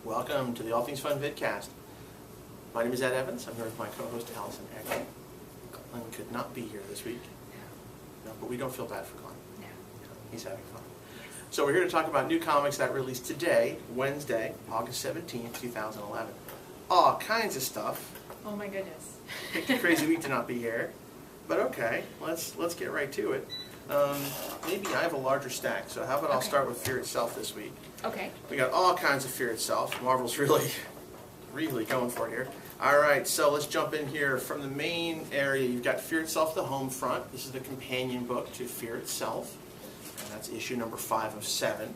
Welcome to the All Things Fun Vidcast. My name is Ed Evans. I'm here with my co-host Allison Eckler. Glenn could not be here this week. No, but we don't feel bad for Glenn. No. He's having fun. So we're here to talk about new comics that released today, Wednesday, August 17th, 2011. All kinds of stuff. Oh my goodness. Picked a crazy week to not be here. But okay, let's get right to it. Maybe I have a larger stack, so how about I'll start with Fear Itself this week. Okay. We got all kinds of Fear Itself. Marvel's really going for it here. All right, so let's jump in here from the main area. You've got Fear Itself, the home front. This is the companion book to Fear Itself, and that's issue number 5 of 7.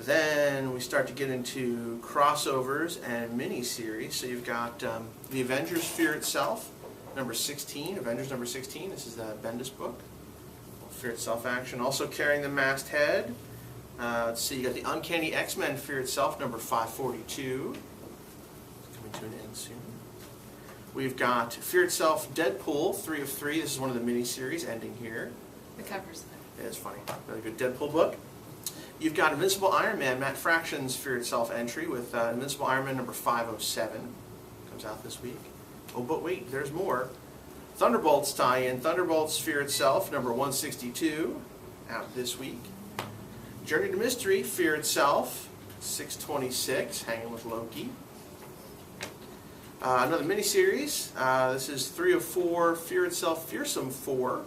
Then we start to get into crossovers and mini-series. So you've got the Avengers Fear Itself, number 16, Avengers number 16. This is the Bendis book. Fear Itself action. Also carrying the masthead. Let's see, you got the Uncanny X-Men Fear Itself, number 542. Coming to an end soon. We've got Fear Itself Deadpool, 3 of 3. This is one of the mini-series ending here. The cover's Yeah, it's funny. Really good Deadpool book. You've got Invincible Iron Man, Matt Fraction's Fear Itself entry with Invincible Iron Man number 507. Comes out this week. Oh, but wait, there's more. Thunderbolts tie-in, Thunderbolts Fear Itself, number 162, out this week. Journey to Mystery, Fear Itself, 626, hanging with Loki. Another miniseries, this is 3 of 4, Fear Itself, Fearsome 4,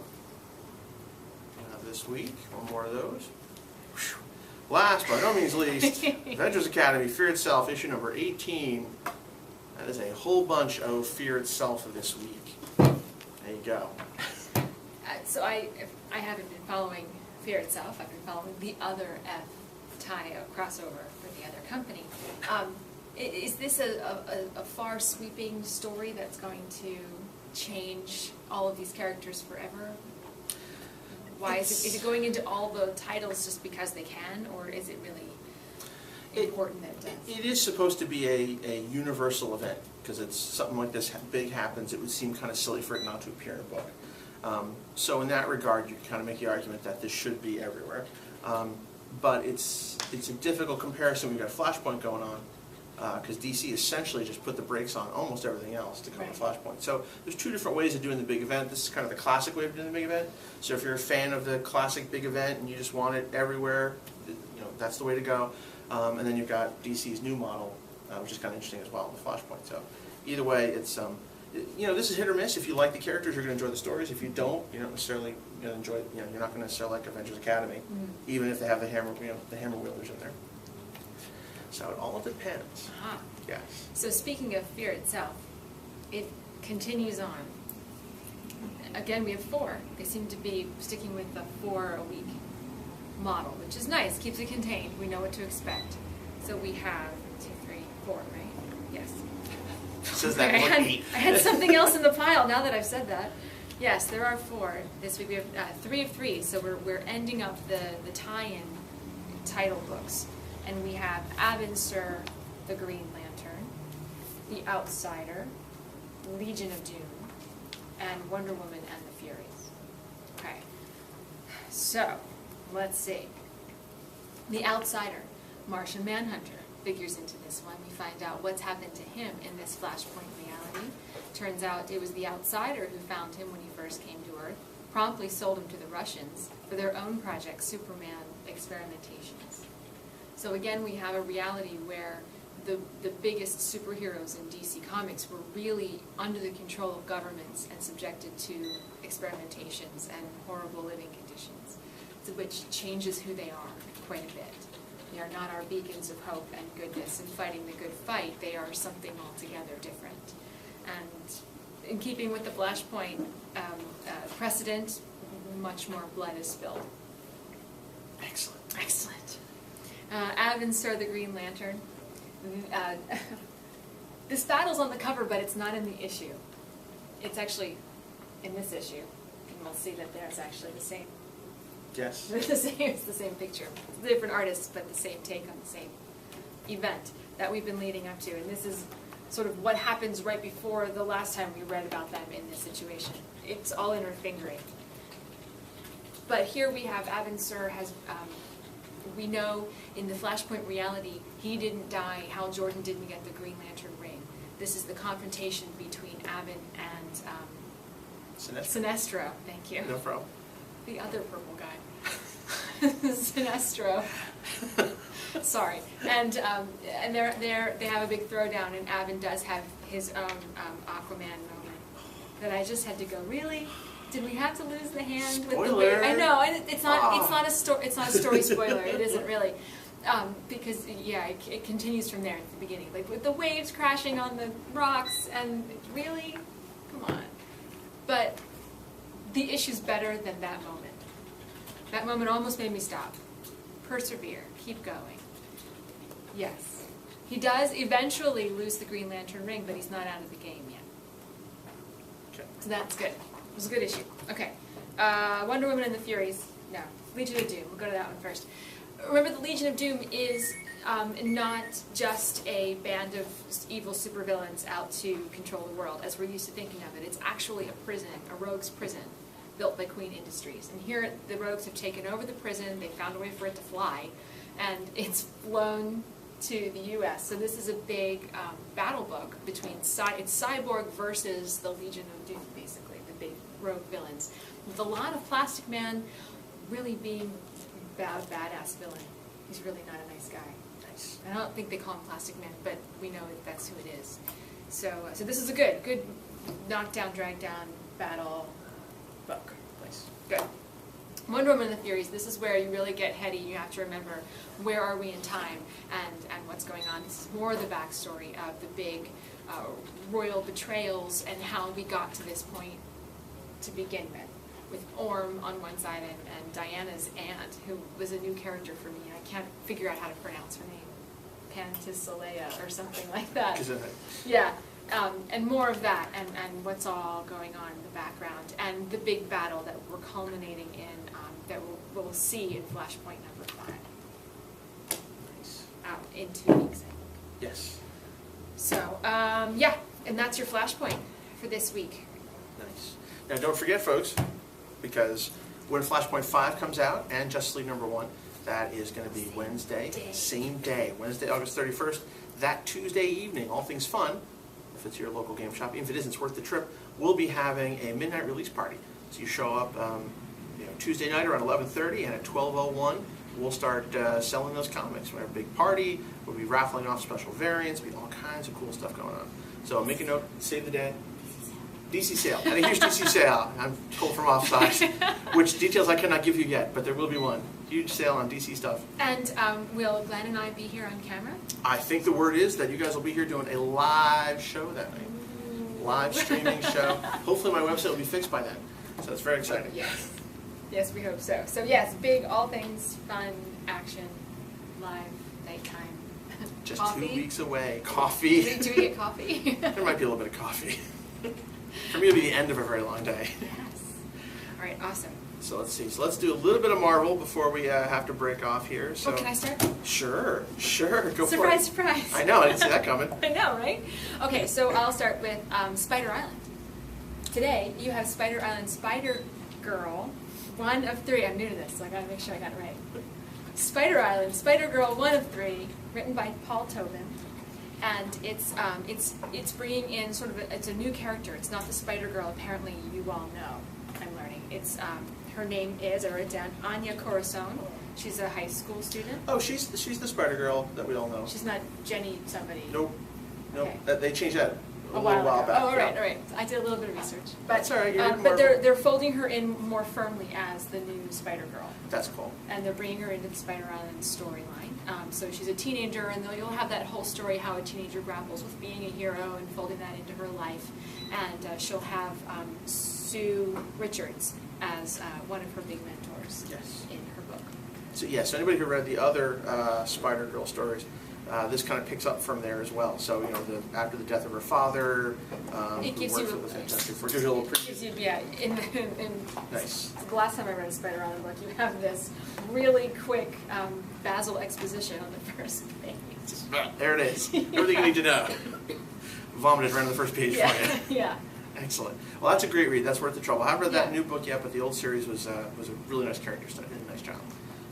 this week, one more of those. Whew. Last but no means least, Avengers Academy, Fear Itself, issue number 18. That is a whole bunch of Fear Itself this week. There you go. So I haven't been following Fear Itself. I've been following the other crossover for the other company. Is this a far sweeping story that's going to change all of these characters forever? Why is it going into all the titles just because they can, or is it really important that it does? It is supposed to be a universal event, because it's something like this big happens. It would seem kind of silly for it not to appear in a book. So in that regard, you can kind of make the argument that this should be everywhere. But it's a difficult comparison. We've got Flashpoint going on, because DC essentially just put the brakes on almost everything else to come to Flashpoint. So there's 2 different ways of doing the big event. This is kind of the classic way of doing the big event. So if you're a fan of the classic big event and you just want it everywhere, that's the way to go. And then you've got DC's new model, which is kind of interesting as well, the Flashpoint. So either way, it's this is hit or miss. If you like the characters, you're going to enjoy the stories. If you don't, you're not necessarily going to enjoy. You're not going to necessarily like Avengers Academy, even if they have the hammer wheelers in there. So it all depends. Uh-huh. Yes. So speaking of Fear Itself, it continues on. Again, we have 4. They seem to be sticking with the 4-a-week model, which is nice. Keeps it contained. We know what to expect. So we have 2, 3, 4, right? Yes. Says that I 8. had something else in the pile now that I've said that. Yes, there are 4. This week we have 3 of 3. So we're ending up the tie-in title books. And we have Abin Sur, the Green Lantern, The Outsider, Legion of Doom, and Wonder Woman and the Furies. Okay, so let's see. The Outsider, Martian Manhunter, figures into this one. We find out what's happened to him in this Flashpoint reality. Turns out it was the Outsider who found him when he first came to Earth, promptly sold him to the Russians for their own project, Superman experimentations. So again, we have a reality where the biggest superheroes in DC Comics were really under the control of governments and subjected to experimentations and horrible living conditions, which changes who they are quite a bit. They are not our beacons of hope and goodness and fighting the good fight. They are something altogether different. And in keeping with the Flashpoint precedent, much more blood is spilled. Excellent. Excellent. Abin Sur, the Green Lantern. This battle's on the cover, but it's not in the issue. It's actually in this issue, and we'll see that there's actually the same. Yes. It's the same picture. Different artists, but the same take on the same event that we've been leading up to. And this is sort of what happens right before the last time we read about them in this situation. It's all in her fingering. But here we have Abin Sur has we know in the Flashpoint reality, he didn't die, Hal Jordan didn't get the Green Lantern ring. This is the confrontation between Abin and Sinestro. Thank you. No problem. The other purple guy. Sinestro. Sorry. And they have a big throwdown, and Abin does have his own Aquaman moment that I just had to go, really? Did we have to lose the hand with the wave? I know, and it's not a story spoiler. It isn't really, because it continues from there at the beginning, like with the waves crashing on the rocks, and really, come on. But the issue's better than that moment. That moment almost made me stop. Persevere. Keep going. Yes. He does eventually lose the Green Lantern ring, but he's not out of the game yet. Okay. So that's good. It was a good issue. Okay. Wonder Woman and the Furies. No. Legion of Doom. We'll go to that one first. Remember, the Legion of Doom is not just a band of evil supervillains out to control the world, as we're used to thinking of it. It's actually a prison, a rogue's prison, built by Queen Industries. And here, the rogues have taken over the prison. They found a way for it to fly, and it's flown to the U.S. So this is a big battle book between it's Cyborg versus the Legion of Doom, basically, the big rogue villains, with a lot of Plastic Man really being a badass villain. He's really not a nice guy. Nice. I don't think they call him Plastic Man, but we know that's who it is. So this is a good knockdown, drag down battle book. Nice. Good. Wonder Woman and the Furies, this is where you really get heady. You have to remember where are we in time and what's going on. This is more the backstory of the big royal betrayals and how we got to this point to begin with Orm on one side and Diana's aunt, who was a new character for me. I can't figure out how to pronounce her name. Pantisolea or something like that. Yeah. And more of that, and what's all going on in the background, and the big battle that we're culminating in, that we'll see in Flashpoint number 5. Nice. Out in 2 weeks, I think. Yes. So, yeah, and that's your Flashpoint for this week. Nice. Now, don't forget, folks, because when Flashpoint 5 comes out, and Justice League number 1, that is going to be Wednesday, same day, Wednesday, August 31st. That Tuesday evening, All Things Fun, if it's your local game shop, even if it isn't, it's worth the trip, we'll be having a midnight release party. So you show up Tuesday night around 11:30, and at 12:01 we'll start selling those comics. We'll have a big party, we'll be raffling off special variants, be all kinds of cool stuff going on. So make a note, save the day. DC sale, and a huge DC sale. I'm told from offsides, which details I cannot give you yet, but there will be one. Huge sale on DC stuff. And will Glenn and I be here on camera? I think the word is that you guys will be here doing a live show that night. Live streaming show. Hopefully my website will be fixed by then. So it's very exciting. Yes. Yes, we hope so. So yes, big, all things fun, action, live, nighttime. Just coffee. 2 weeks away. Coffee. Do we get coffee? There might be a little bit of coffee. For me, it'll be the end of a very long day. Yes. All right, awesome. So let's see. So let's do a little bit of Marvel before we have to break off here. So can I start? Sure. Go surprise, for it. Surprise, surprise. I know. I didn't see that coming. I know, right? Okay, so I'll start with Spider Island. Today, you have Spider Island Spider Girl, 1 of 3. I'm new to this, so I got to make sure I got it right. Spider Island Spider Girl, 1 of 3, written by Paul Tobin. And it's bringing in sort of it's a new character. It's not the Spider Girl. Apparently, you all know. I'm learning. It's her name is, I wrote it down, Anya Corazon. She's a high school student. Oh, she's the Spider Girl that we all know. She's not Jenny somebody. Nope. Okay. They changed that a while little while back. Oh, all right. I did a little bit of research. But, that's all right. But they're folding her in more firmly as the new Spider Girl. That's cool. And they're bringing her into the Spider Island storyline. So she's a teenager, and you'll have that whole story how a teenager grapples with being a hero and folding that into her life. And she'll have Sue Richards as one of her big mentors. Yes. In her book. So yes, anybody who read the other Spider Girl stories, this kind of picks up from there as well. So after the death of her father, it who gives works you with the Fantastic Four, gives you a little preview. Gives you, yeah. Nice. The last time I read a Spider Island book, you have this really quick Basil exposition on the first page. There it is. Everything you need to know. Vomited right on the first page for you. Yeah. Excellent. Well, that's a great read. That's worth the trouble. I haven't read that new book yet, but the old series was a really nice character study. Did a nice job.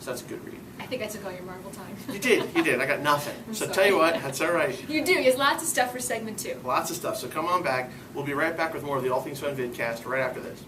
So that's a good read. I think I took all your Marvel time. You did. I got nothing. I'm So sorry. tell you what, that's all right. You do. There's lots of stuff for segment 2. Lots of stuff. So come on back. We'll be right back with more of the All Things Fun Vidcast right after this.